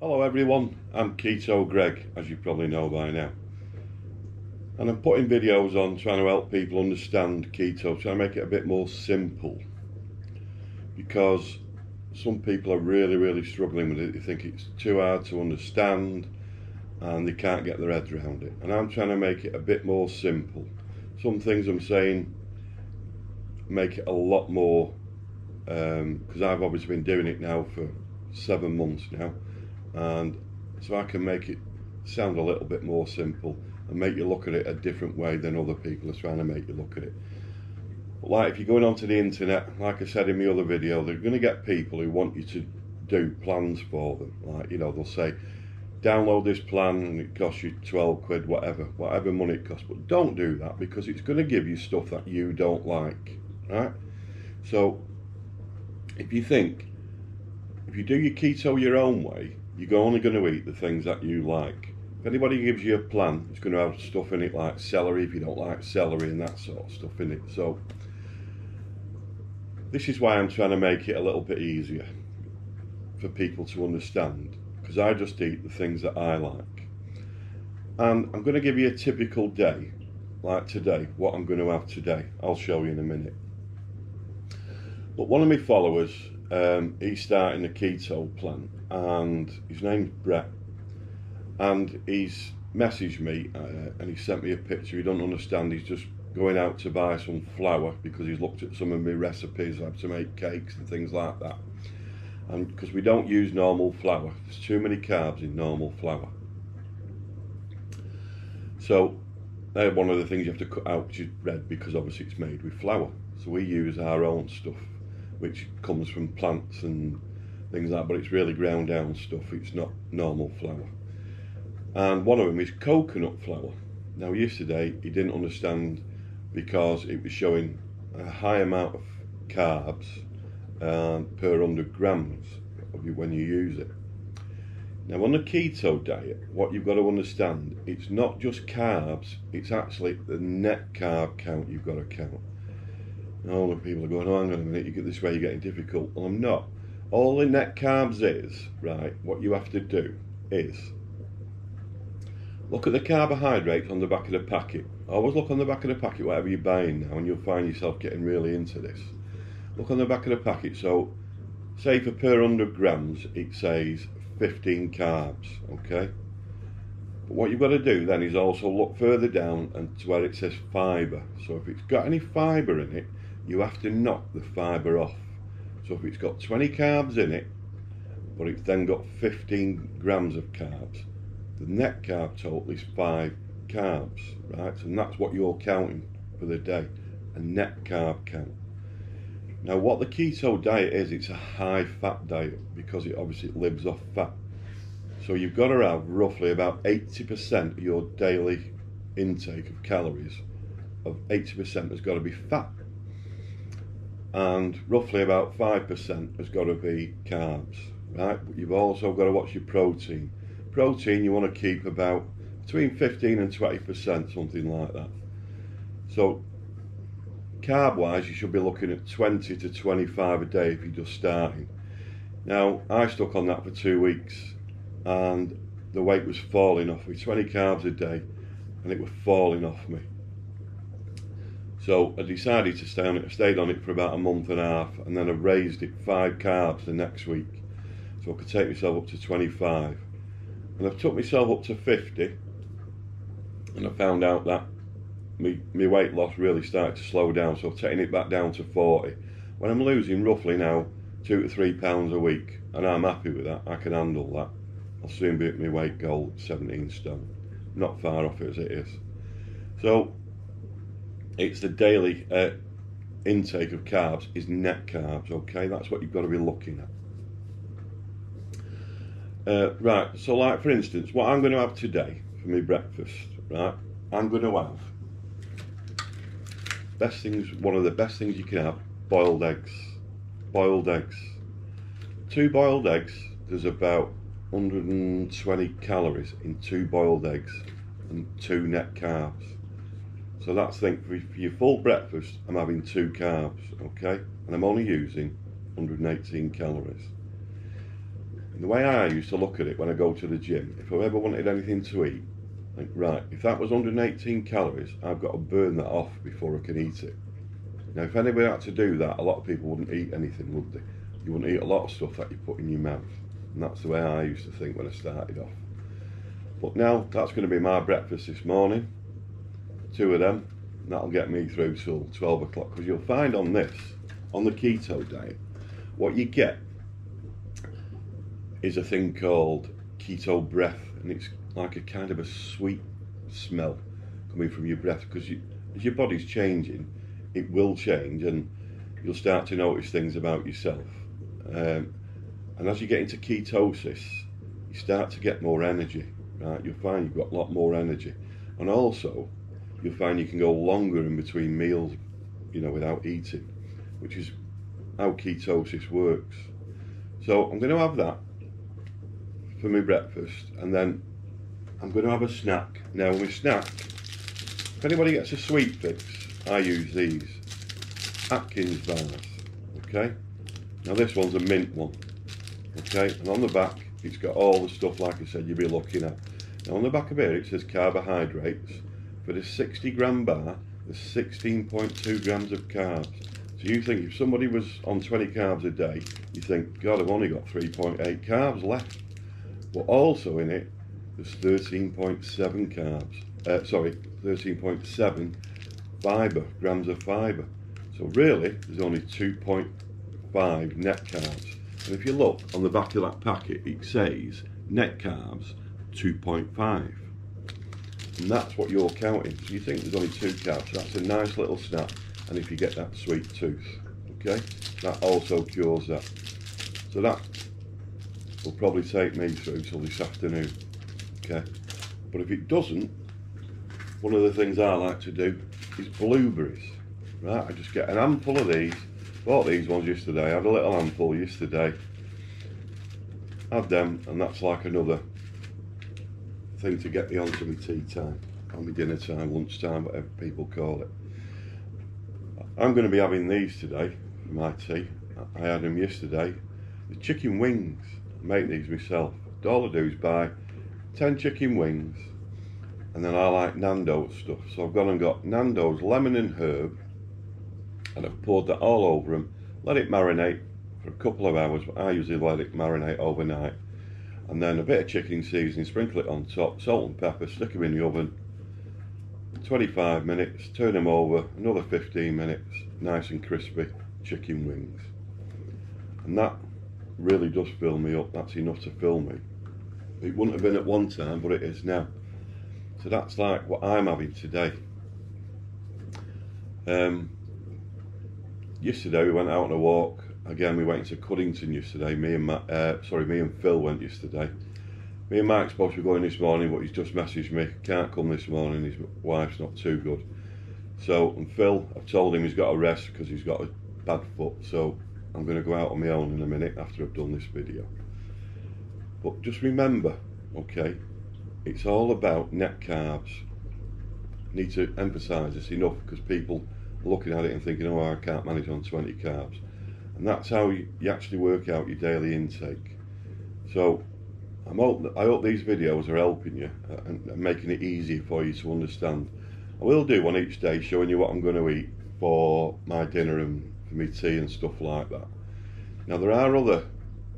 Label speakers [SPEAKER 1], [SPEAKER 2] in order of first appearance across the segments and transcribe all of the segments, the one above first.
[SPEAKER 1] Hello everyone, I'm Keto Greg, as you probably know by now. And I'm putting videos on trying to help people understand keto, trying to make it a bit more simple. Because some people are really struggling with it. They think it's too hard to understand and they can't get their heads around it. And I'm trying to make it a bit more simple. Some things I'm saying make it a lot more, because I've obviously been doing it now for 7 months now. And so I can make it sound a little bit more simple and make you look at it a different way than other people are trying to make you look at it. But like if you're going onto the internet, like I said in my other video, they're going to get people who want you to do plans for them. Like, you know, they'll say, download this plan and it costs you 12 quid, whatever money it costs. But don't do that, because it's going to give you stuff that you don't like, right? So if you do your keto your own way, you're only going to eat the things that you like. If anybody gives you a plan, it's going to have stuff in it like celery if you don't like celery and that sort of stuff in it. So this is why I'm trying to make it a little bit easier for people to understand, because I just eat the things that I like. And I'm going to give you a typical day, like today, what I'm going to have today. I'll show you in a minute. But one of my followers, he's starting a keto plan, and his name's Brett, and he's messaged me and he sent me a picture. He don't understand. He's just going out to buy some flour because he's looked at some of my recipes. I have to make cakes and things like that, and because we don't use normal flour, there's too many carbs in normal flour. So they're one of the things you have to cut out, which is bread, because obviously it's made with flour. So we use our own stuff, which comes from plants and things like that, but it's really ground down stuff. It's not normal flour. And one of them is coconut flour. Now yesterday he didn't understand because it was showing a high amount of carbs per 100 grams when you use it. Now on the keto diet, what you've got to understand, it's not just carbs, it's actually the net carb count you've got to count. All the people are going, oh, hang on a minute, you get this way, you're getting difficult. Well, I'm not. All the net carbs is, right, what you have to do is look at the carbohydrates on the back of the packet. Always look on the back of the packet, whatever you're buying now, and you'll find yourself getting really into this. Look on the back of the packet. So, say for per 100 grams, it says 15 carbs, okay? But what you've got to do then is also look further down and to where it says fibre. So if it's got any fibre in it, you have to knock the fibre off. So if it's got 20 carbs in it, but it's then got 15 grams of carbs, the net carb total is 5 carbs, right? And that's what you're counting for the day, a net carb count. Now what the keto diet is, it's a high fat diet because it obviously lives off fat. So you've got to have roughly about 80% of your daily intake of calories, of 80% has got to be fat. And roughly about 5% has got to be carbs, right? But you've also got to watch your protein. Protein you want to keep about between 15 and 20%, something like that. So carb wise, you should be looking at 20 to 25 a day if you're just starting. Now I stuck on that for 2 weeks and the weight was falling off me, 20 carbs a day, and it was falling off me. So I decided to stay on it. I stayed on it for about a month and a half, and then I raised it 5 carbs the next week, so I could take myself up to 25. And I've took myself up to 50, and I found out that my weight loss really started to slow down, so I've taken it back down to 40. When I'm losing roughly now 2 to 3 pounds a week, and I'm happy with that, I can handle that. I'll soon be at my weight goal, 17 stone. Not far off it as it is. So it's the daily intake of carbs is net carbs, okay? That's what you've got to be looking at. Right, so like for instance, what I'm going to have today for my breakfast, right? I'm going to have one of the best things you can have, boiled eggs. Boiled eggs. 2 boiled eggs, there's about 120 calories in 2 boiled eggs and 2 net carbs. So that's for your full breakfast, I'm having 2 carbs, okay? And I'm only using 118 calories. And the way I used to look at it when I go to the gym, if I ever wanted anything to eat, like, right, if that was 118 calories, I've got to burn that off before I can eat it. Now, if anybody had to do that, a lot of people wouldn't eat anything, would they? You wouldn't eat a lot of stuff that you put in your mouth. And that's the way I used to think when I started off. But now, that's going to be my breakfast this morning. 2 of them. And that'll get me through till 12 o'clock. Because you'll find on this, on the keto diet, what you get is a thing called keto breath. And it's like a kind of a sweet smell coming from your breath. Because as your body's changing, it will change. And you'll start to notice things about yourself. And as you get into ketosis, you start to get more energy, right? You'll find you've got a lot more energy. And also, you'll find you can go longer in between meals, you know, without eating, which is how ketosis works. So I'm going to have that for my breakfast, and then I'm going to have a snack. Now, with snack, if anybody gets a sweet fix, I use these Atkins bars, okay? Now this one's a mint one, okay? And on the back, it's got all the stuff, like I said, you'll be looking at. Now on the back of here, it says carbohydrates. For the 60 gram bar, there's 16.2 grams of carbs. So you think if somebody was on 20 carbs a day, you think, God, I've only got 3.8 carbs left. But also in it, there's 13.7 carbs. 13.7 fibre, grams of fibre. So really, there's only 2.5 net carbs. And if you look on the back of that packet, it says net carbs 2.5. And that's what you're counting. So you think there's only 2 carbs. So that's a nice little snack. And if you get that sweet tooth, okay, that also cures that. So that will probably take me through till this afternoon, okay. But if it doesn't, one of the things I like to do is blueberries, right? I just get an handful of these. Bought these ones yesterday. I had a little handful yesterday. Had them, and that's like another thing to get me onto my tea time, on my dinner time, lunch time, whatever people call it. I'm going to be having these today for my tea. I had them yesterday. The chicken wings. I make these myself. All I do is buy 10 chicken wings, and then I like Nando's stuff. So I've gone and got Nando's lemon and herb, and I've poured that all over them. Let it marinate for a couple of hours. But I usually let it marinate overnight. And then a bit of chicken seasoning, sprinkle it on top, salt and pepper, stick them in the oven. 25 minutes, turn them over, another 15 minutes, nice and crispy chicken wings. And that really does fill me up. That's enough to fill me. It wouldn't have been at one time, but it is now. So that's like what I'm having today. Yesterday we went out on a walk. Again, we went into Cuddington yesterday. Me and Phil went yesterday. Me and Mike's supposed to be going this morning, but he's just messaged me. Can't come this morning. His wife's not too good. So, and Phil, I've told him he's got to rest because he's got a bad foot. So, I'm going to go out on my own in a minute after I've done this video. But just remember, okay, it's all about net carbs. I need to emphasise this enough because people are looking at it and thinking, oh, I can't manage on 20 carbs. And that's how you actually work out your daily intake. So I hope these videos are helping you and making it easier for you to understand. I will do one each day showing you what I'm going to eat for my dinner and for my tea and stuff like that. Now there are other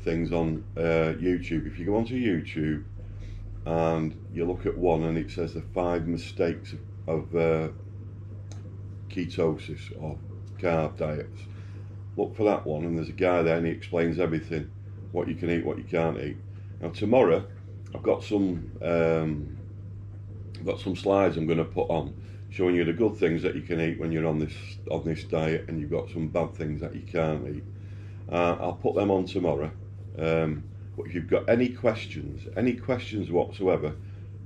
[SPEAKER 1] things on YouTube. If you go onto YouTube and you look at one and it says the 5 mistakes of ketosis or carb diets, look for that one, and there's a guy there and he explains everything, what you can eat, what you can't eat. Now tomorrow I've got some slides I'm going to put on showing you the good things that you can eat when you're on this diet, and you've got some bad things that you can't eat. I'll put them on tomorrow. But if you've got any questions whatsoever,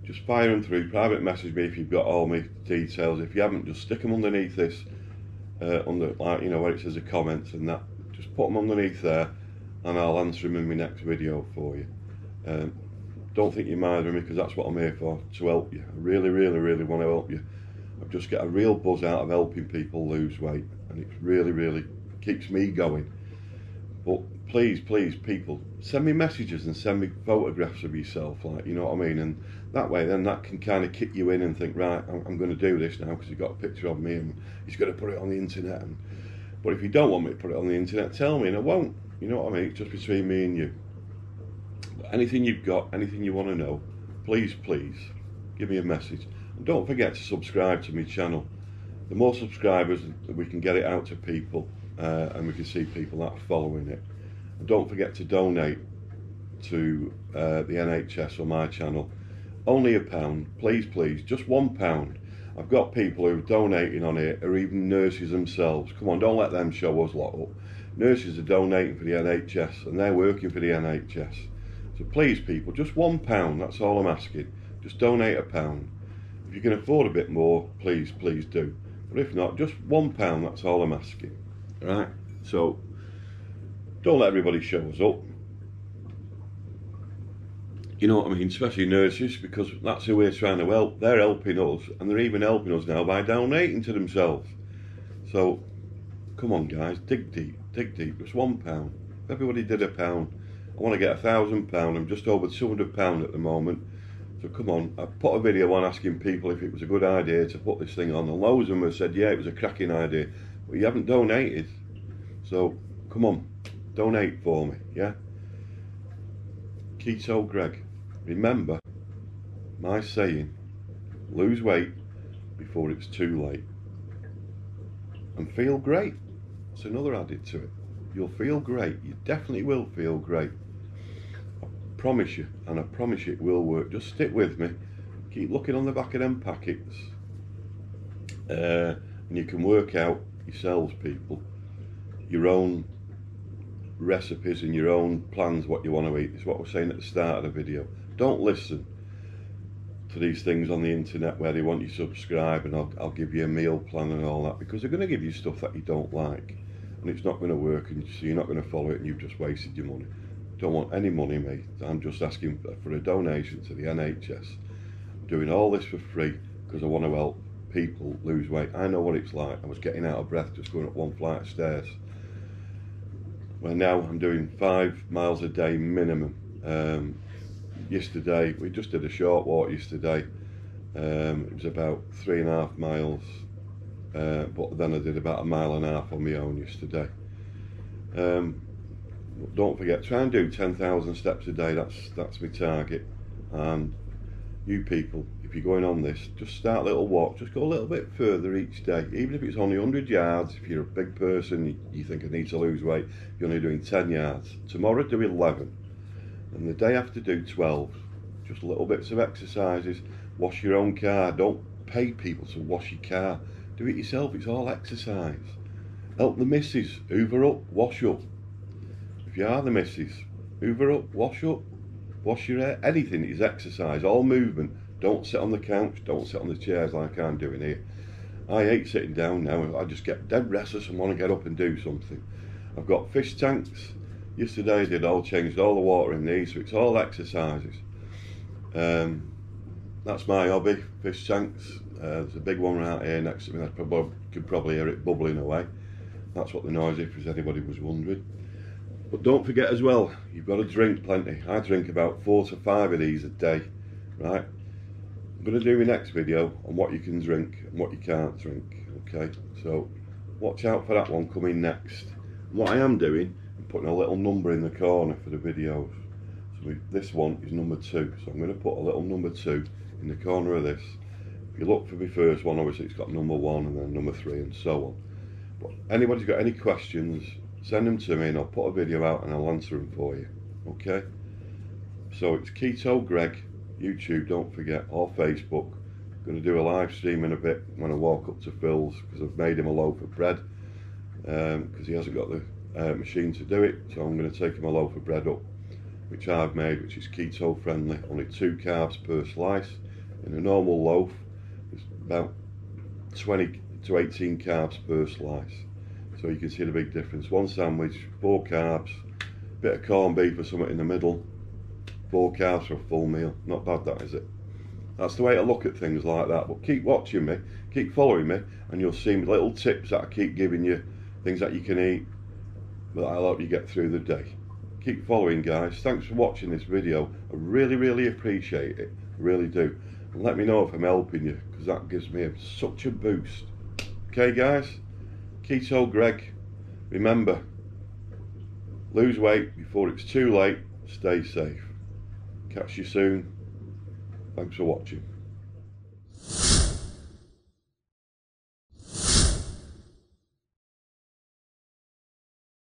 [SPEAKER 1] just fire them through. Private message me if you've got all my details. If you haven't, just stick them underneath this. Under, like, you know, where it says the comments and that, just put them underneath there and I'll answer them in my next video for you. Don't think you're minding me, because that's what I'm here for, to help you. I really, really, really want to help you. I just get a real buzz out of helping people lose weight, and it really, really keeps me going. But please, people, send me messages and send me photographs of yourself, like, you know what I mean? And that way, then that can kind of kick you in and think, right, I'm going to do this now because he's got a picture of me and he's going to put it on the internet. But if you don't want me to put it on the internet, tell me and I won't. You know what I mean? It's just between me and you. But anything you've got, anything you want to know, please, give me a message. And don't forget to subscribe to my channel. The more subscribers, we can get it out to people, and we can see people that are following it. And don't forget to donate to the NHS or my channel. Only £1, please, just £1. I've got people who are donating on it, or even nurses themselves. Come on, don't let them show us lot up. Nurses are donating for the NHS, and they're working for the NHS. So please, people, just £1, that's all I'm asking. Just donate £1. If you can afford a bit more, please do. But if not, just £1, that's all I'm asking. Right? So, don't let everybody show us up. You know what I mean? Especially nurses, because that's who we're trying to help. They're helping us, and they're even helping us now by donating to themselves. So, come on guys, dig deep. Just £1. If everybody did £1, I want to get £1,000. I'm just over £200 at the moment. So come on, I put a video on asking people if it was a good idea to put this thing on, and loads of them have said, yeah, it was a cracking idea, but you haven't donated. So come on, donate for me, yeah? Keto Greg, remember my saying, lose weight before it's too late. And feel great. That's another added to it. You'll feel great, you definitely will feel great. Promise you, and I promise you it will work. Just stick with me, keep looking on the back of them packets, and you can work out yourselves, people, your own recipes and your own plans, what you want to eat. It's what I was saying at the start of the video. Don't listen to these things on the internet where they want you to subscribe and I'll give you a meal plan and all that, because they're going to give you stuff that you don't like, and it's not going to work, and so you're not going to follow it, and you've just wasted your money. Don't want any money, mate. I'm just asking for a donation to the NHS. I'm doing all this for free because I want to help people lose weight. I know what it's like. I was getting out of breath just going up one flight of stairs. Well, now I'm doing 5 miles a day minimum. Yesterday, we just did a short walk yesterday. It was about 3.5 miles, but then I did about 1.5 miles on my own yesterday. Don't forget, try and do 10,000 steps a day. That's my target. And you people, if you're going on this, just start a little walk. Just go a little bit further each day, even if it's only 100 yards. If you're a big person, you think I need to lose weight, you're only doing 10 yards. Tomorrow do 11, and the day after do 12. Just little bits of exercises. Wash your own car. Don't pay people to wash your car. Do it yourself. It's all exercise. Help the missus. Hoover up, wash up. If you are the missus, hoover up, wash your hair. Anything is exercise, all movement. Don't sit on the couch, don't sit on the chairs like I'm doing here. I hate sitting down now. I just get dead restless and want to get up and do something. I've got fish tanks. Yesterday I changed all the water in these, so it's all exercises. That's my hobby, fish tanks. There's a big one right here next to me. I could probably hear it bubbling away. That's what the noise is, if anybody was wondering. But don't forget as well, you've got to drink plenty. I drink about 4 to 5 of these a day, right? I'm going to do my next video on what you can drink and what you can't drink, okay? So watch out for that one coming next. And what I am doing, I'm putting a little number in the corner for the videos. So this one is number 2, so I'm going to put a little number 2 in the corner of this. If you look for my first one, obviously it's got number 1 and then number 3 and so on. But anybody's got any questions, send them to me and I'll put a video out and I'll answer them for you, okay? So it's Keto Greg, YouTube, don't forget, or Facebook. I'm going to do a live stream in a bit when I walk up to Phil's, because I've made him a loaf of bread, because he hasn't got the machine to do it. So I'm going to take him a loaf of bread up, which I've made, which is keto friendly, only 2 carbs per slice. In a normal loaf, it's about 20 to 18 carbs per slice. So you can see the big difference. 1 sandwich, 4 carbs, bit of corned beef or something in the middle, 4 carbs for a full meal. Not bad, that, is it? That's the way to look at things like that. But keep watching me, keep following me, and you'll see little tips that I keep giving you, things that you can eat, but I'll help you get through the day. Keep following, guys. Thanks for watching this video. I really appreciate it. I really do. And let me know if I'm helping you, because that gives me such a boost. Okay, guys? Keto Greg. Remember, lose weight before it's too late. Stay safe. Catch you soon. Thanks for watching.